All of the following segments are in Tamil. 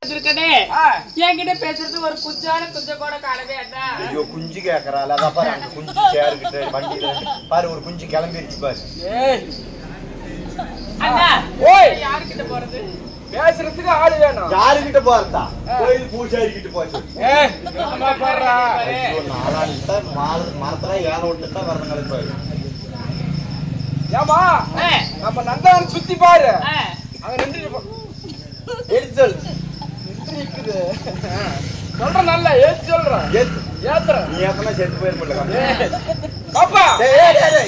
என்கிட்ட பேசுறது ஒரு குஞ்சான குஞ்ச கூட காணவே அண்ணா. ஐயோ குஞ்சு கேக்குறாள் அதான் பாரு அந்த குஞ்சு சேருக்கிட்ட வண்டியில பாரு ஒரு குஞ்சு கிளம்பிடுச்சு பாரு. அண்ணா ஓய் யாருக்கிட்ட போறது பேசுறதுக்கு ஆளு வேணும். யாருக்கிட்ட போறதா கோயில் பூசாரி கிட்ட போச்சு. அம்மா பாடுறா நாளானிட்ட மரத்துல ஏன விட்டுட்டா வரணுங்களுக்கு பாரு. ஏமா நம்ம நந்தவன் சுத்தி பாரு அங்க நின்று எரிச்சல் இருக்குது சொல்ற நல்லா ஏத்து சொல்றேன் ஏத்துற நீ ஏத்தனா செத்து போயிருப்பல பாப்பா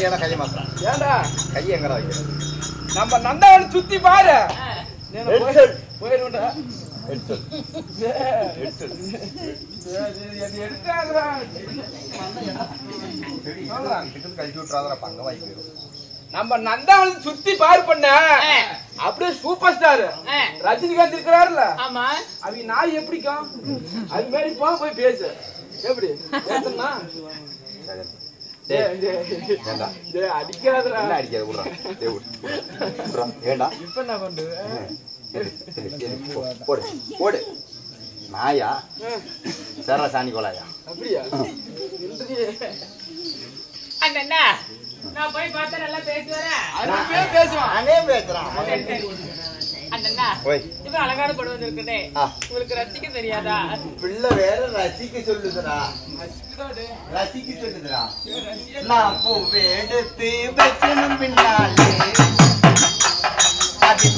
ஏன்னா கையை மாத்திரம் ஏண்டா கையை எங்கடா வைக்கிறேன் நம்ம நந்தவன் சுத்தி பாரு போயிருண்டா எரிச்சல் கழிச்சு விட்டுறாத பங்க வாங்கி போயிடும். நம்ம நந்தாவன் சுத்தி பாரு பண்ண அப்படியே சூப்பர் ஸ்டார் ரஜினிகாந்த் இருக்கிறாருல ஆமா அவங்க நாய் எப்படிக்கும் அது மாதிரி போய் பேசு எப்படி பேசுனா அடிக்காதுடா அடிக்காது ஏண்டா இப்ப என்ன பண்றது போடு போடு நாயா சர சாணி கோலாயா அப்படியா அண்ணா நான் போய் பார்த்தா நல்லா பேசுவேன் பேசுவான் நானே பேசுறான் அண்ணா இவன் அழகான படம் வந்திருக்குனே உங்களுக்கு ரசிக்க தெரியாதா பிள்ளை வேற ரசிக்க சொல்லுதுடா ரசிக்க சொல்லுதுடா நான் பூவை எடுத்து வைக்கணும் பின்னாலே அது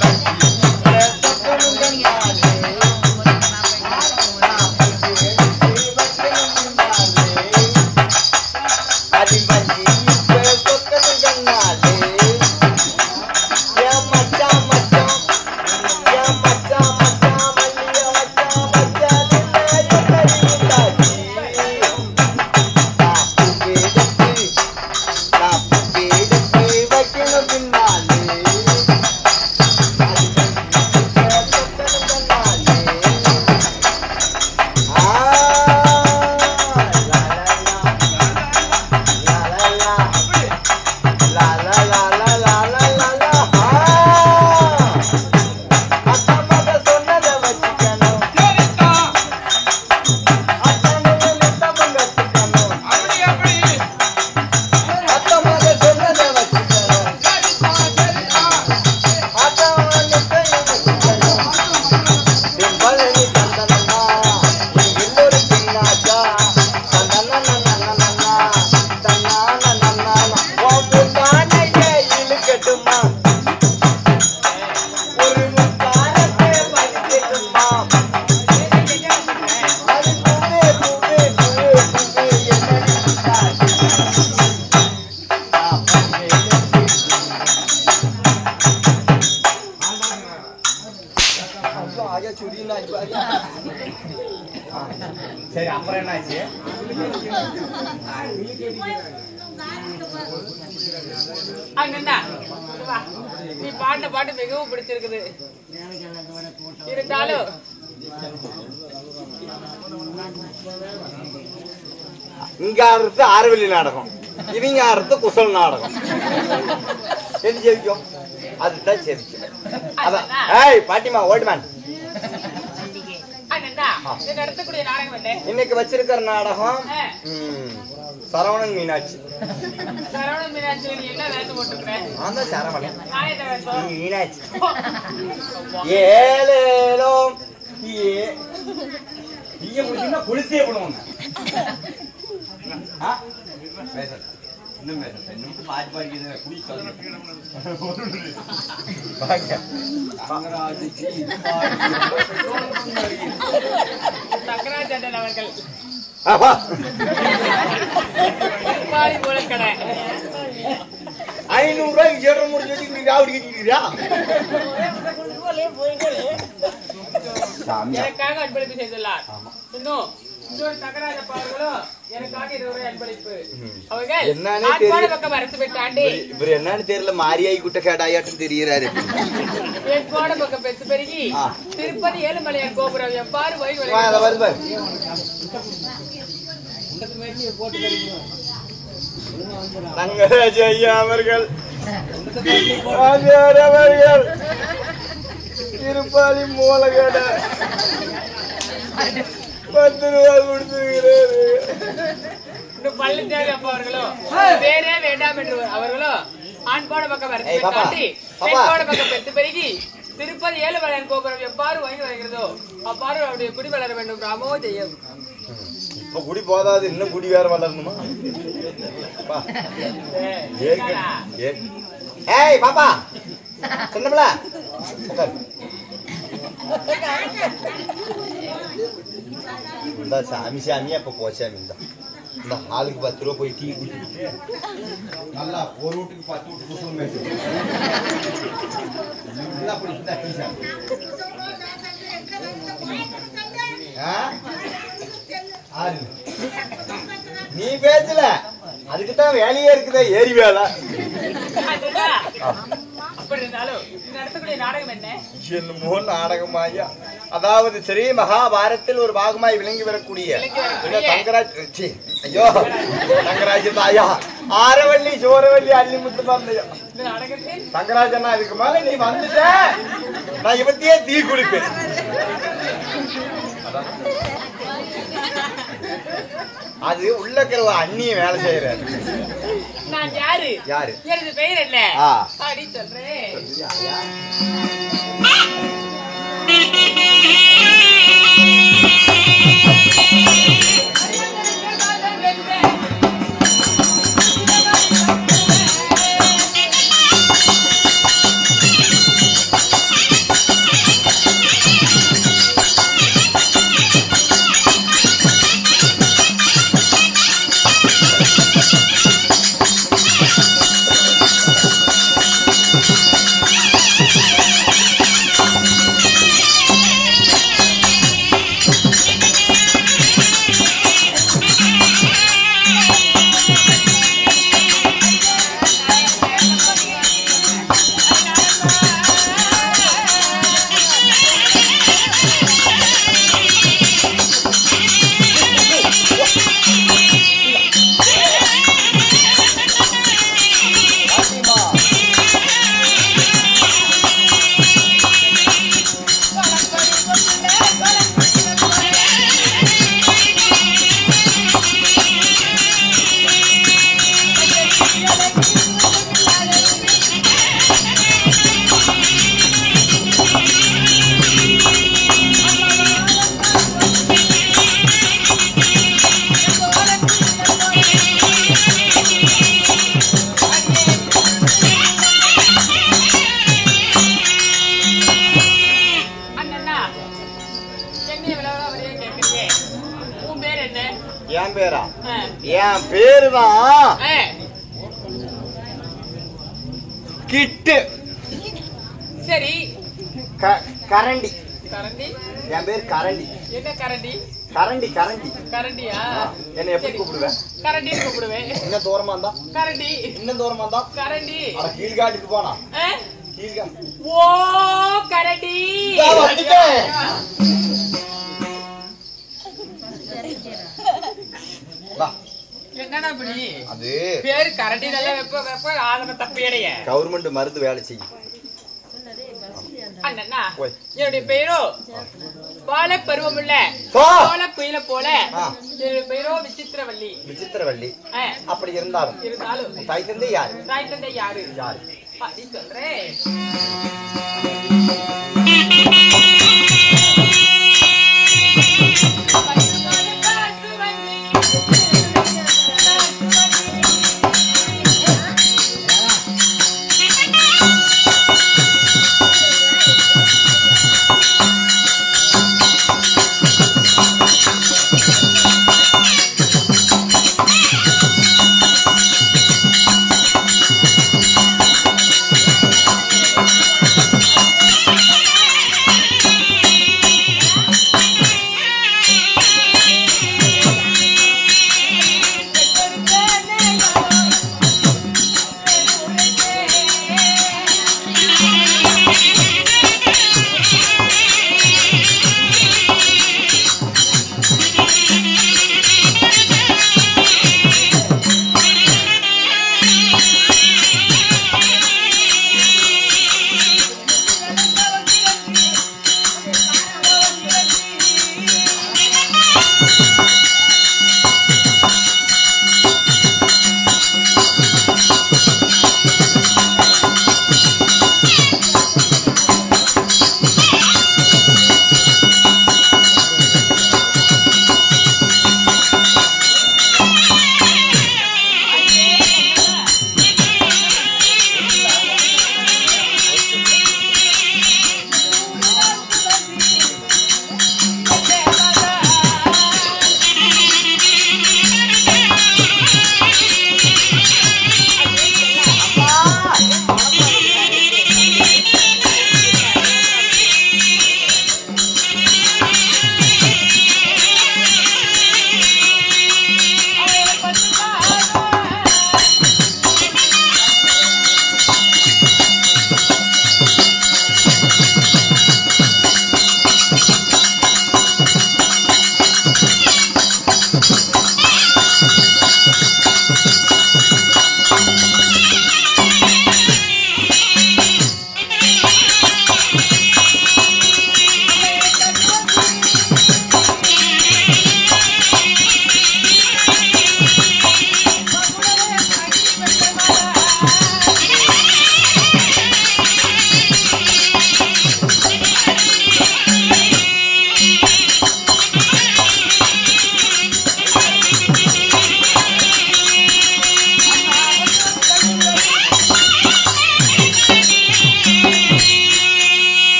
சரி அப்புறம் என்னாச்சு அண்ணா நீ பாட்ட பாட்டு மிகவும் பிடிச்சிருக்குது இருந்தாலும் இங்க ஆடுறது ஆரவெளி நாடகம் இவங்க ஆடுறது குசல் நாடகம் எது ஜெயிக்கும் அதுதான் ஜெயிக்கும் அதான் ஏய் பாட்டிமா ஓல்ட்மேன் இன்னைக்கு வச்சிருக்கிற நாடகம் சரவணன் மீனாட்சி சரவணன் மீனாட்சி ஏழேலோ முடிச்சுன்னா குளித்தே போடுவோம் இன்னும் பாட்டு பாடிக்கிறது சங்கராச்சாரியன் அவர்கள் 500 ரூபாய்க்கு சேர முடிஞ்சு நீ ராவடி கட்டிக்கிறியா எனக்காக அன்பளிப்பு செய்துள்ளார். இன்னும் இன்னொரு சங்கராஜ பாடல்களும் எனக்காக 20 ரூபாய் அன்பளிப்பு. அவர்கள் ஆட்பாட பக்கம் அரசு பெற்றாண்டி இவர் என்னன்னு தெரியல மாரியாய் குட்ட கேடாயாட்டும் தெரியுறாரு. ஏற்பாட பக்கம் பெற்று பெருகி திருப்பதி ஏழுமலையான் கோபுரம் எவ்வாறு வழி ரங்கராஜ் ஐயா அவர்கள் இருப்பாளி மூளை கடை 10 ரூபா கொடுத்துருக்கிறாரு. இன்னும் பழனிசாமி அப்பா அவர்களோ வேறே வேண்டாம் என்று அவர்களோ ஆண்பாட பக்கம் வரத்தை காட்டி பெண்பாட பக்கம் பெற்று பெருகி திருப்பதி 7 வளையன் கோபுரம் எவ்வாறு வாங்கி வருகிறதோ அவ்வாறு அவருடைய குடி வளர வேண்டும் ராமோ ஜெயம். இப்ப குடி போதாது, இன்னும் குடி வேற வளரணுமா? ஏய் பாப்பா சின்னப்பல இந்த சாமி சாமி அப்ப போச்சாமி இந்த ஆளுக்கு 10 ரூபா போய் டீ குடிச்சு நல்லா ஒரு வீட்டுக்கு 10 வீட்டு குசல் மேய்ச்சி நீ பேசல, அதுக்குத்தான் வேலையே இருக்குதா ஏரி வேலை. என்னமோ நாடகமாயா, அதாவது சரி மகாபாரத்தில் ஒரு பாகமாய் விளங்கி வரக்கூடிய தங்கராஜ், ஐயோ தங்கராஜ் தாயா ஆரவள்ளி சோரவள்ளி அள்ளி முத்து பாந்தையா தங்கராஜனா, இதுக்கு மேல நீ வந்துட்ட நான் இவத்தையே தீ குளிப்பேன். அது உள்ள இருக்கிற அண்ணிய வேலை செய்யறாரு. நான் யாரு? யாரு? எனது பெயர் என்ன? அப்படி சொல்றேன். என் பேரா? என் பேருதான் கிட்டு. சரி கரண்டி. கரண்டி? என் பேர் கரண்டி. என்ன கரண்டி? கரண்டி கரண்டி. கரண்டியா? என்ன எப்படி கூப்பிடுவேன்? கரண்டி கூப்பிடுவேன். இன்னும் தூரமா இருந்தா கரண்டி. இன்னும் தூரமா இருந்தா கரண்டி. கீழ்காட்டுக்கு போனா ஓ கரண்டி. என்னடா இப்படி? அது பேரு கரண்டி நல்லா வெப்ப வெப்ப ஆளன தப்பியடைய கவர்மெண்ட் மருந்து வேலை செய்யும். அண்ணா என்னுடைய பெயரோ பால பருவமுள்ள சோழ குயில போல என்னுடைய பெயரோ விசித்திரவள்ளி. விசித்திரவள்ளி. அப்படி இருந்தாலும் தாய் தந்தை யாரு? தாய் தந்தை யாரு? யாரு அப்படி சொல்றேன்.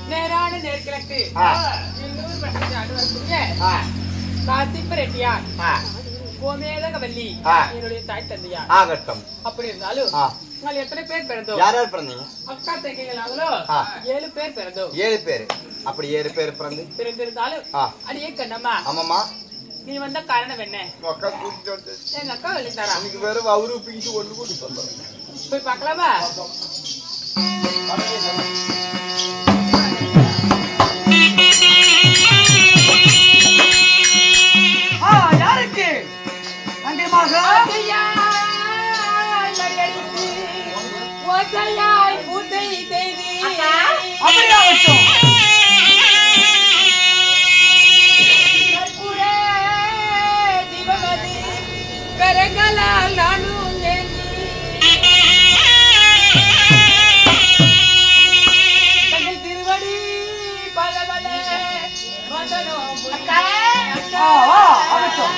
நேரான நேர்கிழக்கு ஆ. 200 ஆண்டு வரக்கூடிய ஆ. காசிப்ப ரெட்டியார் ஆ. கோமேதகவல்லி ஆ. என்னுடைய தாய் தந்தையார். ஆகட்டும். அப்படி இருந்தாலும் ஆ. நாங்கள் எத்தனை பேர் பிறந்தோம்? யார் யார் பிறந்தீங்க? அக்கா தங்கைகளாங்களோ ஆ. 7 பேர் பிறந்தோம். 7 பேர். அப்படி 7 பேர் பிறந்து பிறந்திருந்தாலும் ஆ. அடியே கண்ணம்மா, ஆமாம்மா. நீ வந்த காரணம் என்ன? உங்க அக்கா கூட்டிட்டு வந்து எங்க அக்கா வெளித்தாரா இன்னைக்கு வேற அவரு பிடிச்சு ஒண்ணு கூட்டி சொல்றேன். போய் பார்க்கலாமா? யாருக்கு தங்கைமாக ஒத்தையாய் பூத்தை செய்தி அப்படியாகட்டும். தீபமதி கரங்களால் நானும் ஏந்தி தங்கள் திருவடி பல பல வந்தனம் ஆகட்டும்.